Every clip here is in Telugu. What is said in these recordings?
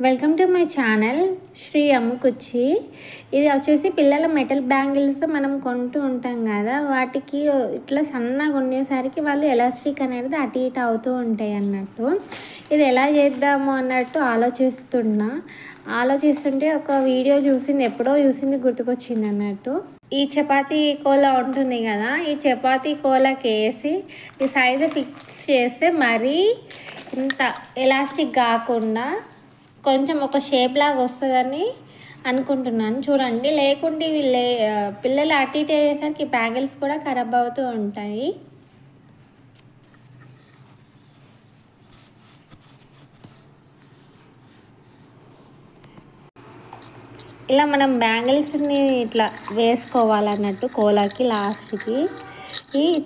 Welcome to my channel Sri Ammukuchi. ఇది వచ్చేసి పిల్లల మెటల్ బ్యాంగిల్స్ మనం కొంటూ ఉంటాం కదా, వాటికి ఇట్లా సన్నగా ఉండేసరికి వాళ్ళు ఎలాస్టిక్ అనేది అటు ఇటు అవుతూ ఉంటాయి అన్నట్టు. ఇది ఎలా చేద్దాము అన్నట్టు ఆలోచిస్తుంటే ఒక వీడియో చూసింది, ఎప్పుడో చూసింది గుర్తుకొచ్చింది అన్నట్టు. ఈ చపాతీ కోలా ఉంటుంది కదా, ఈ చపాతీ కోలాకి వేసి ఈ సైజు ఫిక్స్ చేస్తే మరీ ఇంత ఎలాస్టిక్ కాకుండా కొంచెం ఒక షేప్ లాగా వస్తుందని అనుకుంటున్నాను. చూడండి, లేకుంటే పిల్లలు అటు ఇటు అయ్యేసరికి బ్యాంగిల్స్ కూడా ఖరాబ్ అవుతూ ఉంటాయి. ఇలా మనం బ్యాంగిల్స్ని ఇట్లా వేసుకోవాలన్నట్టు కోలాకి లాస్ట్కి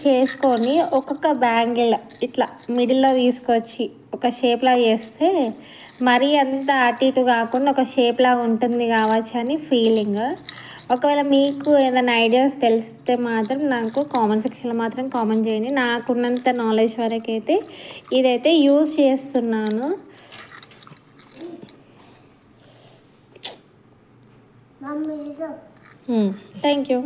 చేసుకొని ఒక్కొక్క బ్యాంగిల్ ఇట్లా మిడిల్లో తీసుకొచ్చి ఒక షేప్లా చేస్తే మరీ అంత అటు ఇటు కాకుండా ఒక షేప్ లాగా ఉంటుంది కావచ్చు అని ఫీలింగ్. ఒకవేళ మీకు ఏదైనా ఐడియాస్ తెలిస్తే మాత్రం నాకు కామెంట్ సెక్షన్లో మాత్రం కామెంట్ చేయండి. నాకున్నంత నాలెడ్జ్ వరకు అయితే ఇదైతే యూజ్ చేస్తున్నాను. Thank you.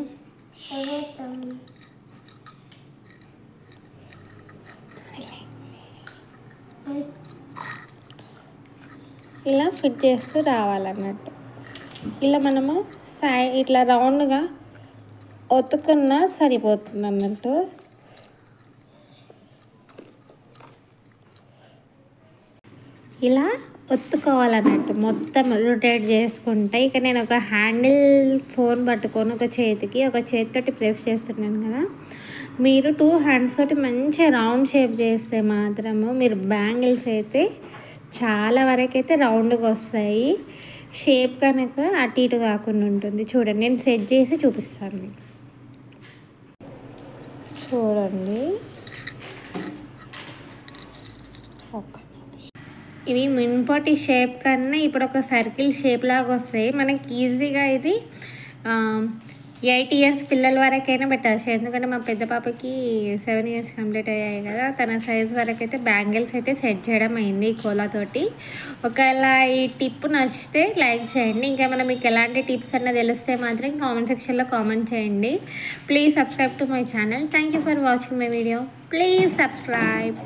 ఇలా ఫిట్ చేస్తూ రావాలన్నట్టు. ఇలా మనము ఇట్లా రౌండ్గా ఒత్తుకున్నా సరిపోతుంది అన్నట్టు. ఇలా ఒత్తుకోవాలన్నట్టు మొత్తం రొటేట్ చేసుకుంటే. ఇక నేను ఒక హ్యాండిల్ ఫోన్ పట్టుకొని ఒక చేతితోటి ప్రెస్ చేస్తున్నాను కదా, మీరు 2 హ్యాండ్స్ తోటి మంచిగా రౌండ్ షేప్ చేస్తే మాత్రము మీరు బ్యాంగిల్స్ అయితే చాలా వరకు అయితే రౌండ్గా వస్తాయి. షేప్ కనుక అటు ఇటు కాకుండా ఉంటుంది. చూడండి, నేను సెట్ చేసి చూపిస్తాను మీకు. చూడండి, ఇవి మున్పటి షేప్ కన్నా ఇప్పుడు ఒక సర్కిల్ షేప్ లాగా వస్తాయి. మనకి ఈజీగా ఇది 8 years పిల్లల వరకైనా పెట్టచ్చు. ఎందుకంటే మా పెద్ద పాపకి 7 years కంప్లీట్ అయ్యాయి కదా, తన సైజ్ వరకు అయితే బ్యాంగిల్స్ అయితే సెట్ చేయడం అయింది ఈ కోలాతోటి. ఒకవేళ ఈ టిప్ నచ్చితే లైక్ చేయండి. ఇంకా మనం మీకు ఎలాంటి టిప్స్ అన్న తెలిస్తే మాత్రం కామెంట్ సెక్షన్లో కామెంట్ చేయండి. Please subscribe to my channel. Thank you for watching my video. Please subscribe.